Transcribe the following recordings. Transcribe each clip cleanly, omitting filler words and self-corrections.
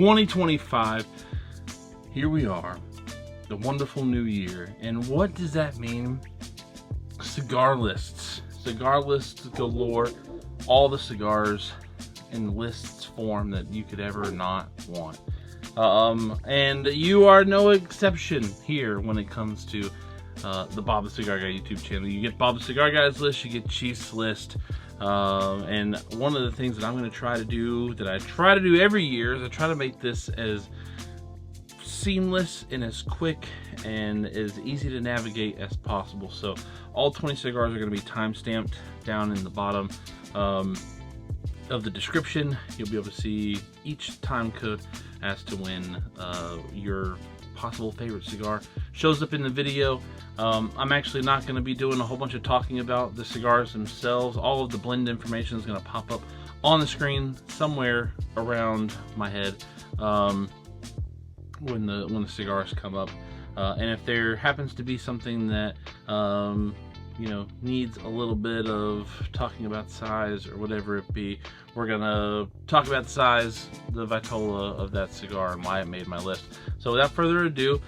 2025, here we are, the wonderful new year. And what does that mean? Cigar lists galore, all the cigars in lists form that you could ever not want. And you are no exception here when it comes to the Bob the Cigar Guy YouTube channel. You get Bob the Cigar Guy's list, you get Chief's list, and one of the things that I'm going to try to do, that I try to do every year, is I try to make this as seamless and as quick and as easy to navigate as possible. So all 20 cigars are going to be time-stamped down in the bottom of the description. You'll be able to see each time code as to when your possible favorite cigar shows up in the video. I'm actually not going to be doing a whole bunch of talking about the cigars themselves. All of the blend information is going to pop up on the screen somewhere around my head when the cigars come up. And if there happens to be something that you know, needs a little bit of talking about size or whatever it be, we're gonna talk about the size, the vitola of that cigar, and why it made my list. So without further ado,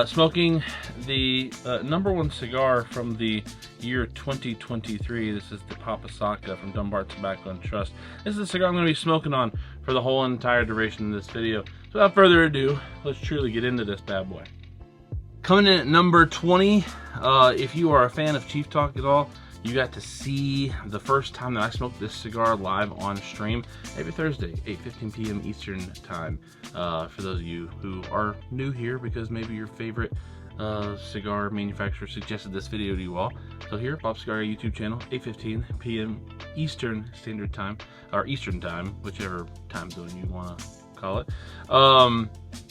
smoking the #1 cigar from the year 2023. This is the Papasaka from Dunbar Tobacco and Trust. This is the cigar I'm gonna be smoking on for the whole entire duration of this video. So without further ado, let's truly get into this bad boy. Coming in at number 20, if you are a fan of Chief Talk at all, you got to see the first time that I smoked this cigar live on stream every Thursday, 8:15 p.m. Eastern time. For those of you who are new here, because maybe your favorite cigar manufacturer suggested this video to you all. So here, Bob Cigar YouTube channel, 8:15 p.m. Eastern Standard Time, or Eastern Time, whichever time zone you want to call it.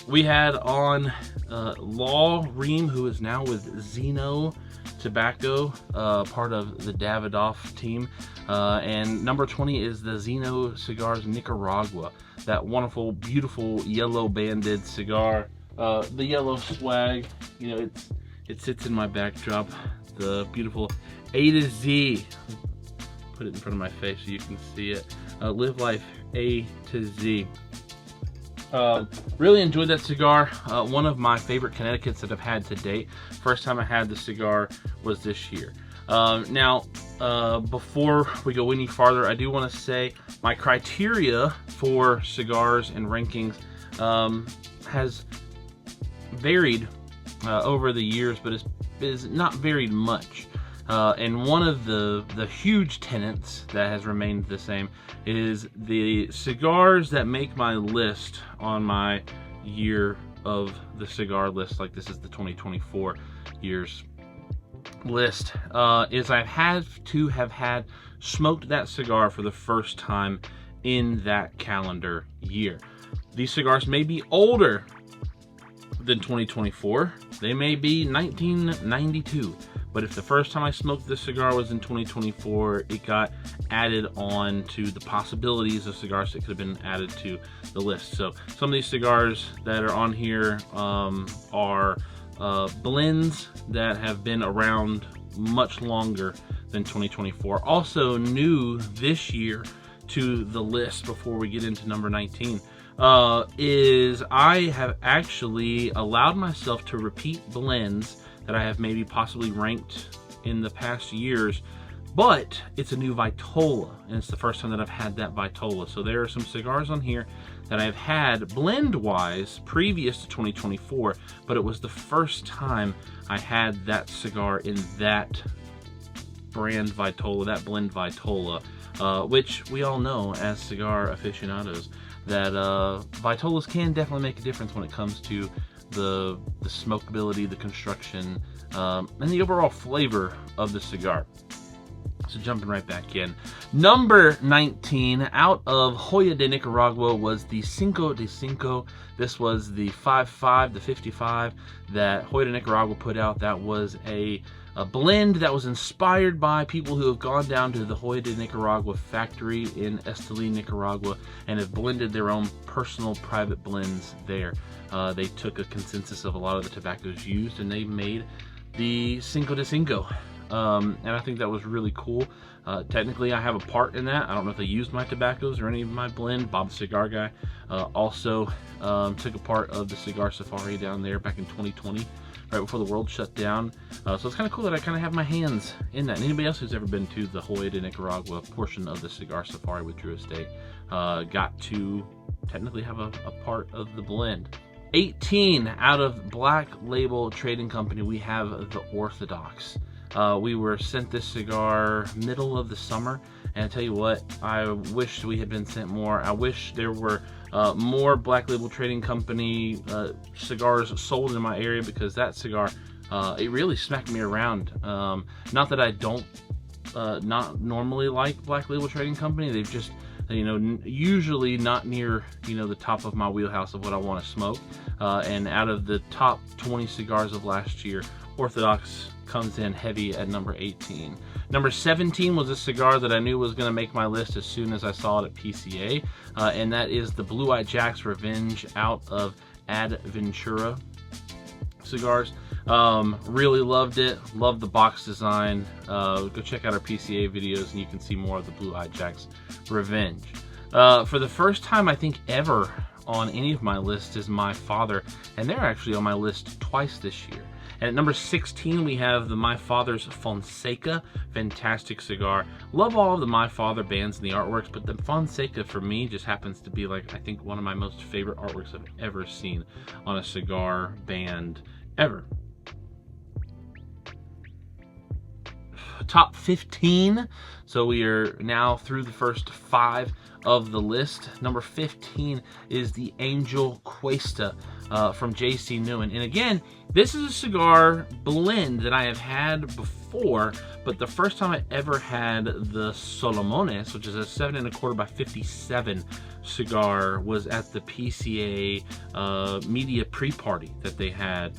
We had on Law Ream, who is now with Zeno Tobacco, part of the Davidoff team, and number 20 is the Zeno Cigars Nicaragua, that wonderful, beautiful yellow banded cigar. The yellow swag, you know, it sits in my backdrop. The beautiful A to Z. Put it in front of my face so you can see it. Live life A to Z. Really enjoyed that cigar. One of my favorite Connecticut's that I've had to date. First time I had the cigar was this year. Now, before we go any farther, I do want to say my criteria for cigars and rankings has varied over the years, but is not varied much. And one of the huge tenets that has remained the same is the cigars that make my list on my year of the cigar list, like this is the 2024 year's list, is I have to have had smoked that cigar for the first time in that calendar year. These cigars may be older than 2024, they may be 1992, but if the first time I smoked this cigar was in 2024, it got added on to the possibilities of cigars that could have been added to the list. So some of these cigars that are on here are blends that have been around much longer than 2024. Also new this year to the list, before we get into number 19, is I have actually allowed myself to repeat blends that I have maybe possibly ranked in the past years, but it's a new vitola, and it's the first time that I've had that vitola. So there are some cigars on here that I've had blend-wise previous to 2024, but it was the first time I had that cigar in that brand vitola, that blend vitola, which we all know as cigar aficionados that vitolas can definitely make a difference when it comes to the smokability, the construction, and the overall flavor of the cigar. So jumping right back in. Number 19 out of Joya de Nicaragua was the Cinco de Cinco. This was the 5.5, the 55 that Joya de Nicaragua put out. That was a blend that was inspired by people who have gone down to the Joya de Nicaragua factory in Esteli, Nicaragua, and have blended their own personal private blends there. They took a consensus of a lot of the tobaccos used, and they made the Cinco de Cinco. and I think that was really cool. Technically, I have a part in that. I don't know if they used my tobaccos or any of my blend. Bob the Cigar Guy also took a part of the Cigar Safari down there back in 2020, right before the world shut down. So it's kind of cool that I kind of have my hands in that. And anybody else who's ever been to the Hoya de Nicaragua portion of the Cigar Safari with Drew Estate got to technically have a part of the blend. 18 out of Black Label Trading Company, we have the Orthodox. We were sent this cigar middle of the summer, and I tell you what, I wish we had been sent more. I wish there were more Black Label Trading Company cigars sold in my area, because that cigar, it really smacked me around. Not that I don't not normally like Black Label Trading Company. They've just, you know, usually not near, you know, the top of my wheelhouse of what I want to smoke. And out of the top 20 cigars of last year, Orthodox comes in heavy at number 18. Number 17 was a cigar that I knew was going to make my list as soon as I saw it at PCA, and that is the Blue Eyed Jack's Revenge out of Ad Ventura Cigars. Really loved it. Loved the box design. Go check out our PCA videos and you can see more of the Blue Eyed Jack's Revenge. For the first time, I think, ever on any of my lists is My Father, and they're actually on my list twice this year. And at number 16, we have the My Father's Fonseca. Fantastic cigar. Love all of the My Father bands and the artworks, but the Fonseca for me just happens to be, like, I think one of my most favorite artworks I've ever seen on a cigar band ever. Top 15. So we are now through the first 5 of the list. Number 15 is the Angel Cuesta from J.C. Newman. And again, this is a cigar blend that I have had before, but the first time I ever had the Solomones, which is a 7 1/4 by 57 cigar, was at the PCA media pre-party that they had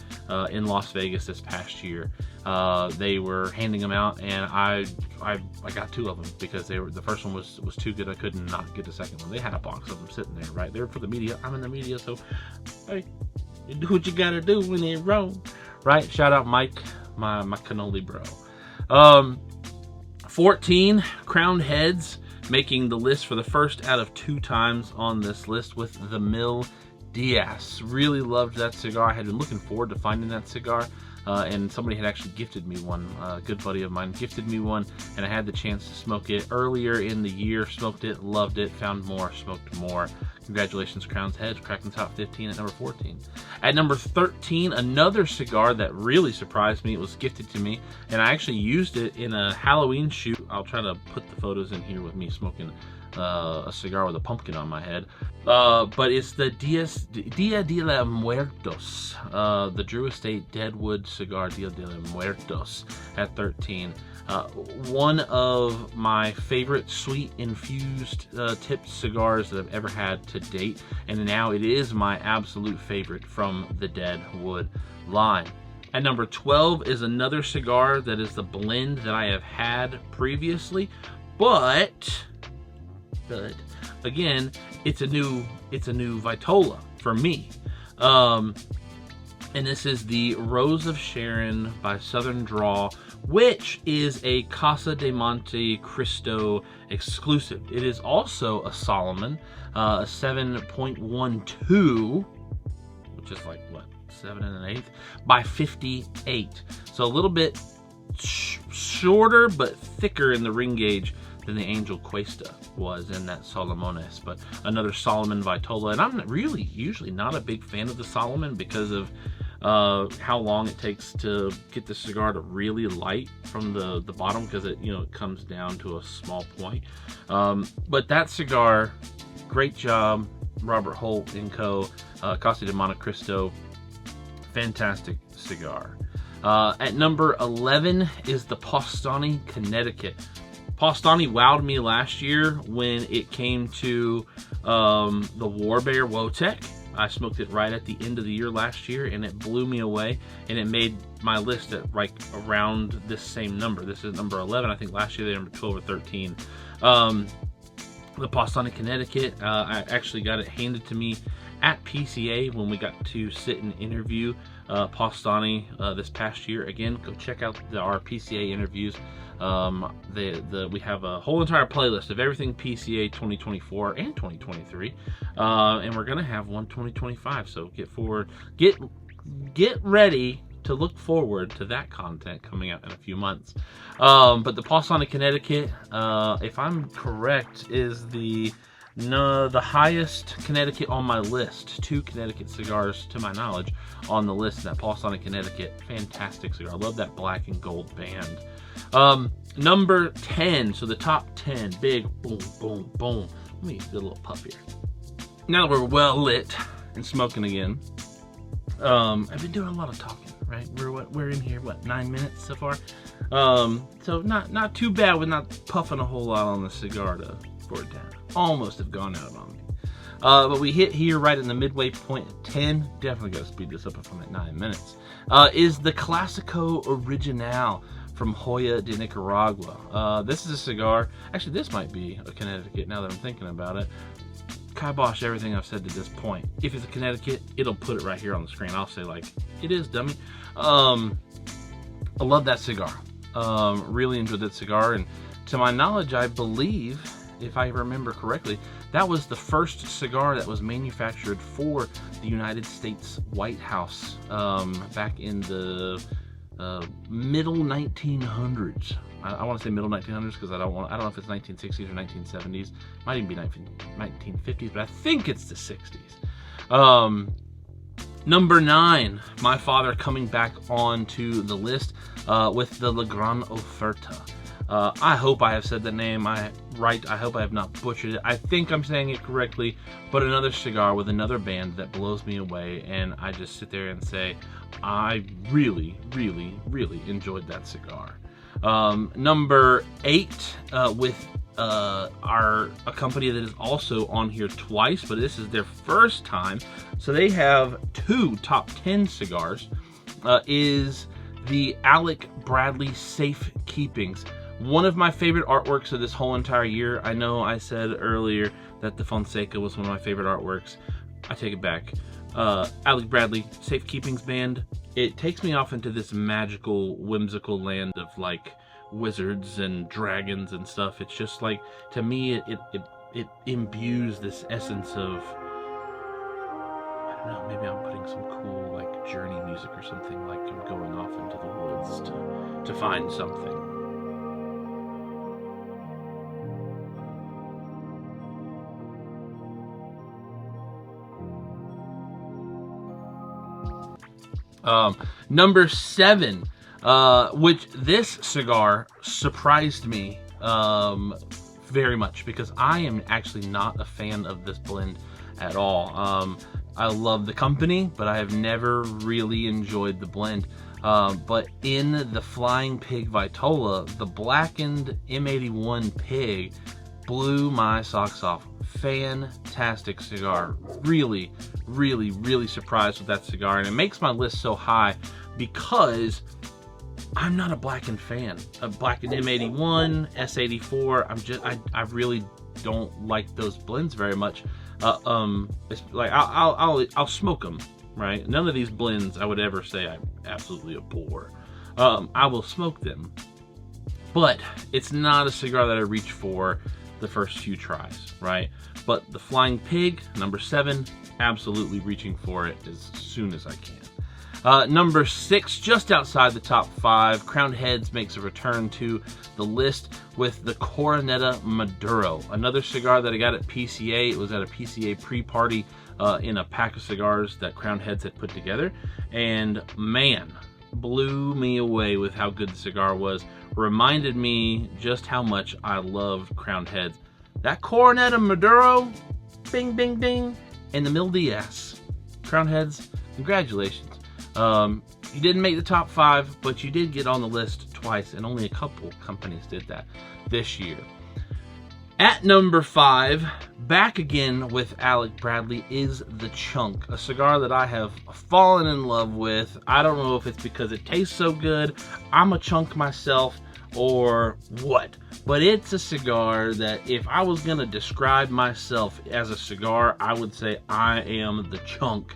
in Las Vegas this past year. They were handing them out, and I got 2 of them because they were, the first one was too good. I couldn't not get the second one. They had a box of them sitting there, right? They were for the media. I'm in the media, so hey, you do what you gotta do when it's wrong, right? Shout out Mike, my cannoli bro. 14, Crowned Heads, making the list for the first out of 2 times on this list with the Mil Diaz. Really loved that cigar. I had been looking forward to finding that cigar. And somebody had actually gifted me one. A good buddy of mine gifted me one, and I had the chance to smoke it earlier in the year. Smoked it, loved it, found more, smoked more. Congratulations, Crowned Heads, cracking top 15 at number 14. At number 13, another cigar that really surprised me. It was gifted to me, and I actually used it in a Halloween shoot. I'll try to put the photos in here with me smoking a cigar with a pumpkin on my head. But it's the Dia de los Muertos, the Drew Estate Deadwood cigar, Dia de los Muertos, at 13. One of my favorite sweet infused tipped cigars that I've ever had to date, and now it is my absolute favorite from the Deadwood line. At number 12 is another cigar that is the blend that I have had previously, but again, it's a new vitola for me. And this is the Rose of Sharon by Southern Draw, which is a Casa de Monte Cristo exclusive. It is also a Solomon, a 7.12, which is like, what, 7 1/8 by 58. So a little bit shorter but thicker in the ring gauge than the Angel Cuesta was in that Solomones, but another Solomon Vitola. And I'm really usually not a big fan of the Solomon because of how long it takes to get the cigar to really light from the bottom, because it, you know, it comes down to a small point. But that cigar, great job, Robert Holt and Co. Casa de Monte Cristo, fantastic cigar. At number 11 is the Postani Connecticut. Postani wowed me last year when it came to the Warbear Wotec. I smoked it right at the end of the year last year, and it blew me away, and it made my list at like around this same number. This is number 11. I think last year they were number 12 or 13. The Postani Connecticut, I actually got it handed to me at PCA when we got to sit and interview Pausani this past year. Again, go check out our PCA interviews. We have a whole entire playlist of everything PCA 2024 and 2023, and we're gonna have one 2025. So get ready to look forward to that content coming out in a few months. But the Pausani Connecticut, if I'm correct, is the highest Connecticut on my list. 2 Connecticut cigars, to my knowledge, on the list. That Pausani Connecticut, fantastic cigar. I love that black and gold band. Number 10, so the top 10, big boom, boom, boom. Let me do a little puff here. Now that we're well lit and smoking again, I've been doing a lot of talking, right? We're in here, what, 9 minutes so far? So not too bad with not puffing a whole lot on the cigar for it to almost have gone out on me. But we hit here right in the midway point at 10. Definitely got to speed this up if I'm at 9 minutes. Is the Classico Original from Joya de Nicaragua. This is a cigar. Actually, this might be a Connecticut now that I'm thinking about it. Kibosh everything I've said to this point. If it's a Connecticut, it'll put it right here on the screen. I'll say, like, it is, dummy. I love that cigar. Really enjoyed that cigar. And to my knowledge, I believe, if I remember correctly, that was the first cigar that was manufactured for the United States White House back in the middle 1900s. I want to say middle 1900s because I don't know if it's 1960s or 1970s. Might even be 1950s, but I think it's the 60s. Number 9, my father coming back onto the list with the La Gran Oferta. I hope I have said the name right. I hope I have not butchered it. I think I'm saying it correctly, but another cigar with another band that blows me away, and I just sit there and say, I really, really, really enjoyed that cigar. Number 8 with a company that is also on here twice, but this is their first time. So they have 2 top 10 cigars, is the Alec Bradley Safe Keepings. One of my favorite artworks of this whole entire year. I know I said earlier that the Fonseca was one of my favorite artworks. I take it back. Alec Bradley Safe Keepings band. It takes me off into this magical, whimsical land of like wizards and dragons and stuff. It's just like, to me, it imbues this essence of, I don't know, maybe I'm putting some cool like journey music or something, like I'm going off into the woods to find something. Number 7, which this cigar surprised me very much, because I am actually not a fan of this blend at all. I love the company, but I have never really enjoyed the blend. But in the Flying Pig Vitola, the blackened M81 Pig blew my socks off. Fantastic cigar. Really, really, really surprised with that cigar, and it makes my list so high because I'm not a blackened fan. A blackened M81, S84, I really don't like those blends very much. It's like I'll smoke them, right? None of these blends I would ever say I absolutely abhor. I will smoke them, but it's not a cigar that I reach for the first few tries, right? But the Flying Pig, number 7, absolutely reaching for it as soon as I can. Number 6, just outside the top 5, Crowned Heads makes a return to the list with the Coroneta Maduro, another cigar that I got at PCA. It was at a PCA pre-party in a pack of cigars that Crowned Heads had put together, and man, blew me away with how good the cigar was. Reminded me just how much I love Crowned Heads. That Coroneta Maduro, bing, bing, bing, and the Mil Diaz. Crowned Heads, congratulations. You didn't make the top 5, but you did get on the list twice, and only a couple companies did that this year. At number 5, back again with Alec Bradley, is the Chunk, a cigar that I have fallen in love with. I don't know if it's because it tastes so good, I'm a chunk myself, or what. But it's a cigar that if I was going to describe myself as a cigar, I would say I am the Chunk.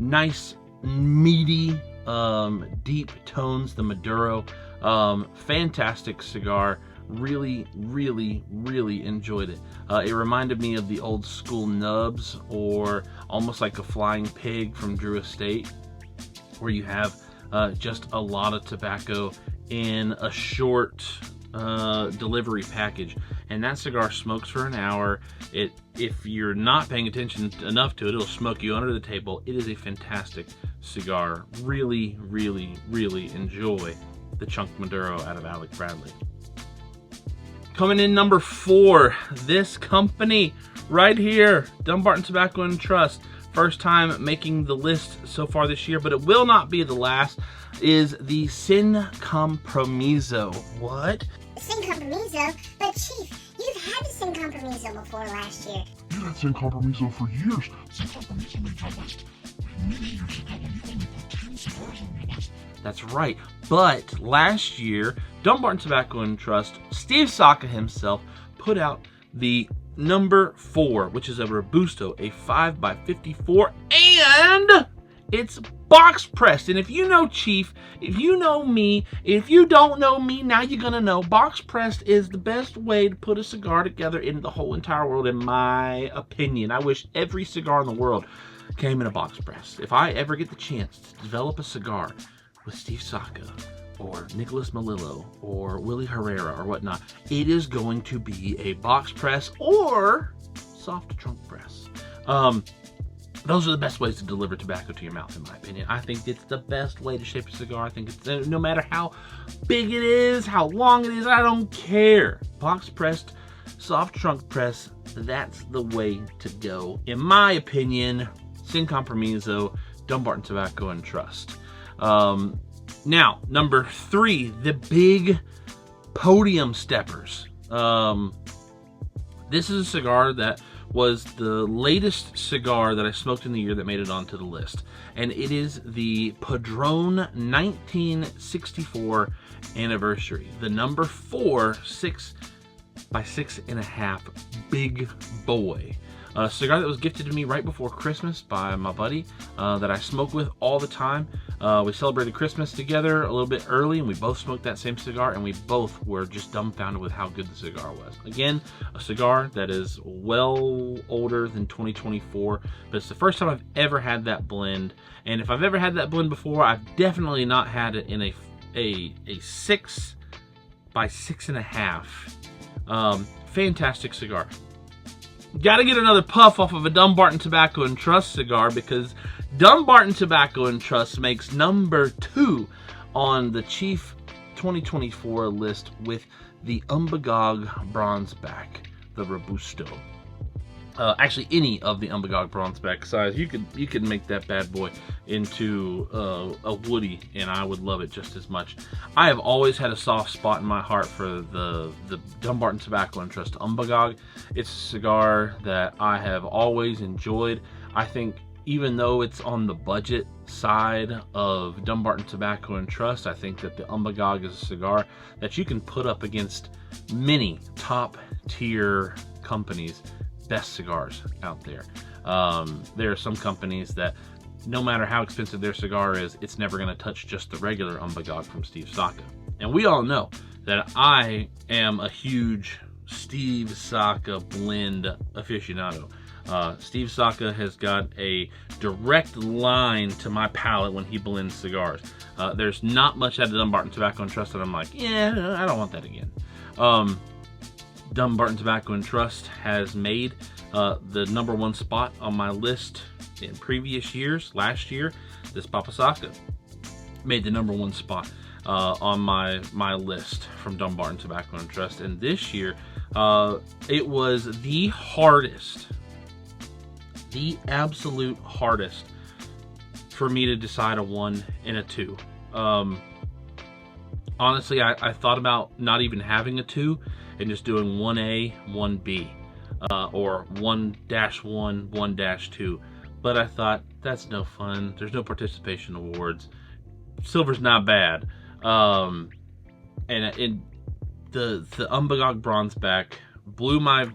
Nice, meaty, deep tones, the Maduro. Fantastic cigar. Really enjoyed it. It reminded me of the old school nubs, or almost like a flying pig from Drew Estate, where you have just a lot of tobacco in a short delivery package. And that cigar smokes for an hour. If you're not paying attention enough to it, it'll smoke you under the table. It is a fantastic cigar. Really enjoy the Chunk Maduro out of Alec Bradley. Coming in number 4, this company right here, Dumbarton Tobacco and Trust. First time making the list so far this year, but it will not be the last, is the Sin Compromiso. What? Sin Compromiso? But Chief, you've had the Sin Compromiso before last year. You had Sin Compromiso for years. Sin Compromiso made your list many years ago when you only put 10 cigars on your list. That's right. But last year, Dumbarton Tobacco and Trust, Steve Saka himself, put out the number 4, which is a Robusto, a 5x54, and it's box pressed. And if you know Chief, if you know me, if you don't know me, now you're gonna know. Box pressed is the best way to put a cigar together in the whole entire world, in my opinion. I wish every cigar in the world came in a box press. If I ever get the chance to develop a cigar with Steve Saka or Nicholas Melillo or Willie Herrera or whatnot, it is going to be a box press or soft trunk press. Those are the best ways to deliver tobacco to your mouth, in my opinion. I think it's the best way to shape a cigar. I think it's, no matter how big it is, how long it is, I don't care. Box pressed, soft trunk press, that's the way to go, in my opinion. Sin Compromiso, Dumbarton Tobacco and Trust. Now, number 3, the big podium steppers. This is a cigar that was the latest cigar that I smoked in the year that made it onto the list. And it is the Padron 1964 anniversary. The number 4, 6x6.5 big boy. A cigar that was gifted to me right before Christmas by my buddy that I smoke with all the time. We celebrated Christmas together a little bit early, and we both smoked that same cigar, and we both were just dumbfounded with how good the cigar was. Again, a cigar that is well older than 2024, but it's the first time I've ever had that blend. And if I've ever had that blend before, I've definitely not had it in a 6x6.5. Fantastic cigar. Got to get another puff off of a Dumbarton Tobacco and Trust cigar, because Dumbarton Tobacco and Trust makes number 2 on the Chief 2024 list with the Umbagog Bronzeback, the Robusto. Actually, any of the Umbagog Bronzeback size, you could make that bad boy into a woody, and I would love it just as much. I have always had a soft spot in my heart for the Dumbarton Tobacco and Trust Umbagog. It's a cigar that I have always enjoyed. I think even though it's on the budget side of Dumbarton Tobacco and Trust, I think that the Umbagog is a cigar that you can put up against many top tier companies' best cigars out there. There are some companies that, no matter how expensive their cigar is, it's never going to touch just the regular Umbagog from Steve Saka. And we all know that I am a huge Steve Saka blend aficionado. Steve Saka has got a direct line to my palate when he blends cigars. There's not much out of Dumbarton Tobacco and Trust that I'm like, yeah, I don't want that again. Dumbarton Tobacco and Trust has made the number 1 spot on my list in previous years. Last year, this Papa Saka made the number 1 spot on my list from Dumbarton Tobacco and Trust. And this year, it was the hardest, the absolute hardest for me to decide a 1 and a 2. Honestly, I thought about not even having a 2 and just doing 1A, 1B, or 1-1, 1-2. But I thought, that's no fun. There's no participation awards. Silver's not bad. And the Umbagog Bronzeback blew my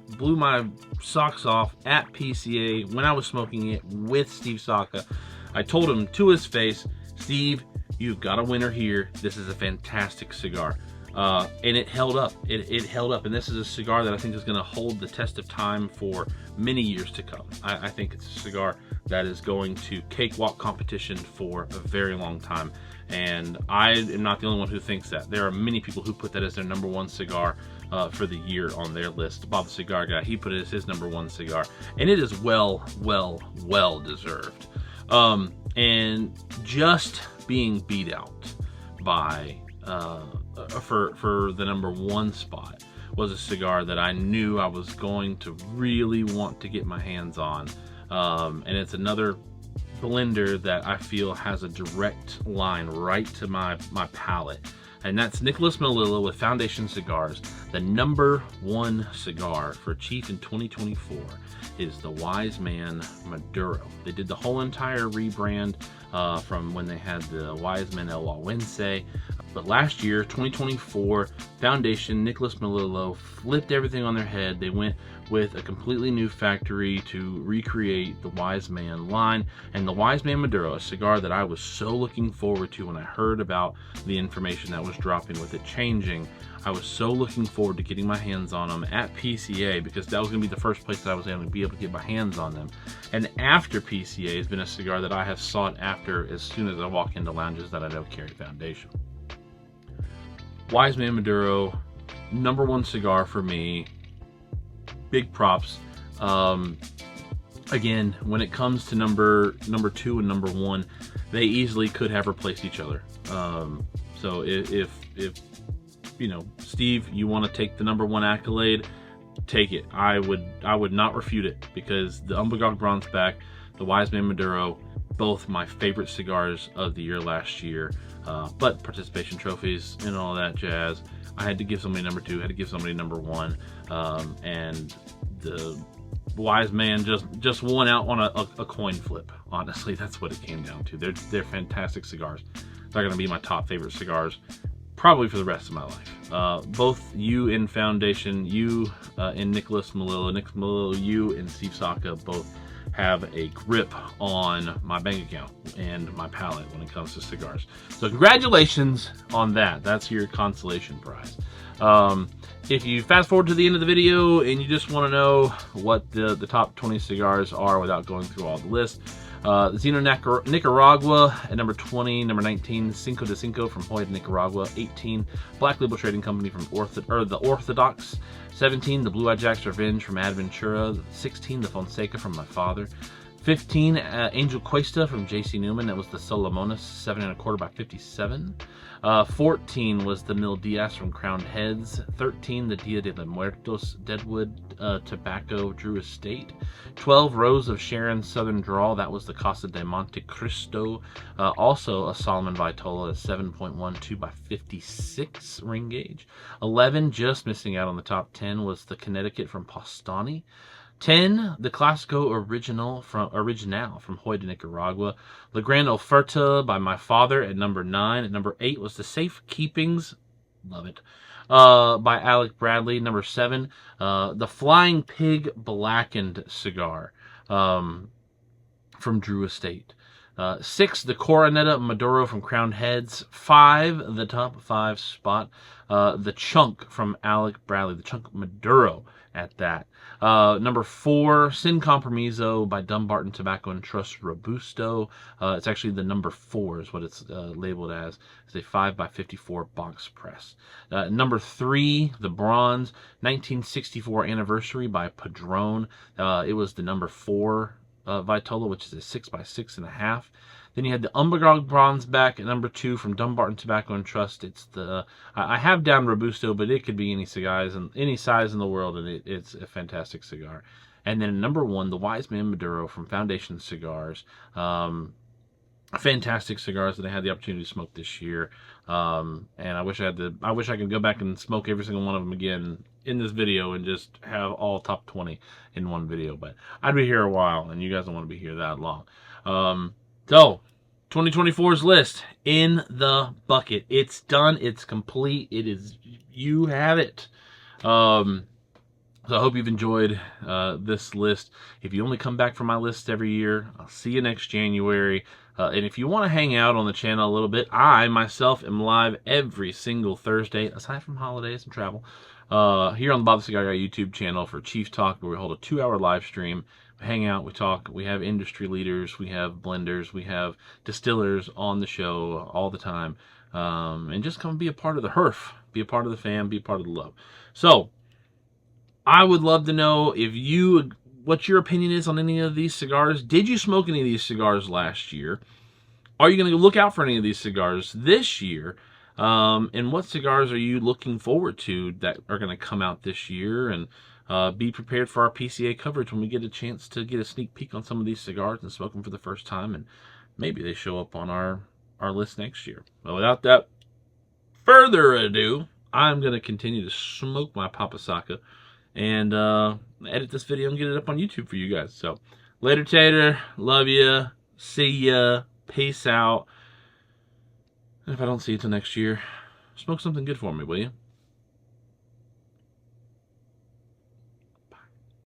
socks off at PCA when I was smoking it with Steve Saka. I told him to his face, Steve, you've got a winner here. This is a fantastic cigar. And it held up. It held up. And this is a cigar that I think is going to hold the test of time for many years to come. I think it's a cigar that is going to cakewalk competition for a very long time. And I am not the only one who thinks that. There are many people who put that as their #1 cigar for the year on their list. Bob the Cigar Guy, he put it as his #1 cigar. And it is well deserved. And just being beat out by for the #1 spot was a cigar that I knew I was going to really want to get my hands on. And it's another blender that I feel has a direct line right to my palate. And that's Nicholas Melillo with Foundation Cigars. The #1 cigar for Chief in 2024 is the Wise Man Maduro. They did the whole entire rebrand from when they had the Wise Man El Walwense. But last year, 2024, Foundation, Nicholas Melillo flipped everything on their head. They went with a completely new factory to recreate the Wise Man line. And the Wise Man Maduro, a cigar that I was so looking forward to when I heard about the information that was dropping with it changing. I was so looking forward to getting my hands on them at PCA, because that was going to be the first place that I was going to be able to get my hands on them. And after PCA has been a cigar that I have sought after as soon as I walk into lounges that I know carry Foundation. Wise Man Maduro, #1 cigar for me. Big props. Again, when it comes to number 2 and #1, they easily could have replaced each other. So if you know, Steve, you want to take the #1 accolade, take it. I would not refute it, because the Umbagog Bronzeback, the Wise Man Maduro, both my favorite cigars of the year last year. But participation trophies and all that jazz, I had to give somebody #2, had to give somebody #1, and the Wise Man just won out on a coin flip. Honestly, that's what it came down to. They're fantastic cigars. They're going to be my top favorite cigars probably for the rest of my life. Both you and Foundation, you and Nicholas Melillo, you and Steve Saka both have a grip on my bank account and my palate when it comes to cigars. So congratulations on that. That's your consolation prize. If you fast forward to the end of the video and you just want to know what the top 20 cigars are without going through all the list, Zeno Nicaragua at #20, #19, Cinco de Cinco from Hoy de Nicaragua, 18, Black Label Trading Company from the Orthodox, 17, the Blue Eyed Jack's Revenge from Adventura, 16, the Fonseca from my father, 15, Angel Cuesta from JC Newman, that was the Solomonis, 7 1/4 by 57. 14 was the Mil Diaz from Crowned Heads. 13, the Dia de los Muertos Deadwood Tobacco Drew Estate. 12, Rose of Sharon Southern Drawl, that was the Casa de Monte Cristo. Also a Solomon Vitola at 7.12 by 56 ring gauge. 11, just missing out on the top 10, was the Connecticut from Postani. 10, the Classico Original from Hoy de Nicaragua. La Gran Oferta by my father at #9. At #8 was the Safe Keepings, love it, by Alec Bradley. #7, the Flying Pig Blackened cigar from Drew Estate. 6, the Coroneta Maduro from Crowned Heads. 5, the top 5 spot, the Chunk from Alec Bradley, the Chunk Maduro at that. 4, Sin Compromiso by Dumbarton Tobacco and Trust Robusto. It's actually the #4 is what it's labeled as. It's a 5 by 54 box press. 3, the Bronze 1964 Anniversary by Padron. It was the #4 Vitola, which is a 6 by 6.5. Then you had the Umbagog Bronzeback at #2 from Dumbarton Tobacco and Trust. It's the I have down Robusto, but it could be any cigars and any size in the world, and it's a fantastic cigar. And then #1, the Wise Man Maduro from Foundation Cigars. Fantastic cigars that I had the opportunity to smoke this year. And I wish I could go back and smoke every single one of them again in this video and just have all top 20 in one video. But I'd be here a while, and you guys don't want to be here that long. So, 2024's list in the bucket. It's done. It's complete. It is. You have it. So I hope you've enjoyed this list. If you only come back for my list every year, I'll see you next January. And if you want to hang out on the channel a little bit, I myself am live every single Thursday, aside from holidays and travel, here on the Bob the Cigar Guy YouTube channel for Chief Talk, where we hold a 2-hour live stream. We hang out, we talk, we have industry leaders, we have blenders, we have distillers on the show all the time. And just come be a part of the HERF, be a part of the fam, be a part of the love. So, I would love to know what your opinion is on any of these cigars. Did you smoke any of these cigars last year? Are you going to look out for any of these cigars this year? And what cigars are you looking forward to that are going to come out this year? And be prepared for our PCA coverage when we get a chance to get a sneak peek on some of these cigars and smoke them for the first time. And maybe they show up on our list next year. But without that further ado, I'm going to continue to smoke my Papasaka and edit this video and get it up on YouTube for you guys. So, later, Tater. Love ya. See ya. Peace out. And if I don't see you till next year, smoke something good for me, will you?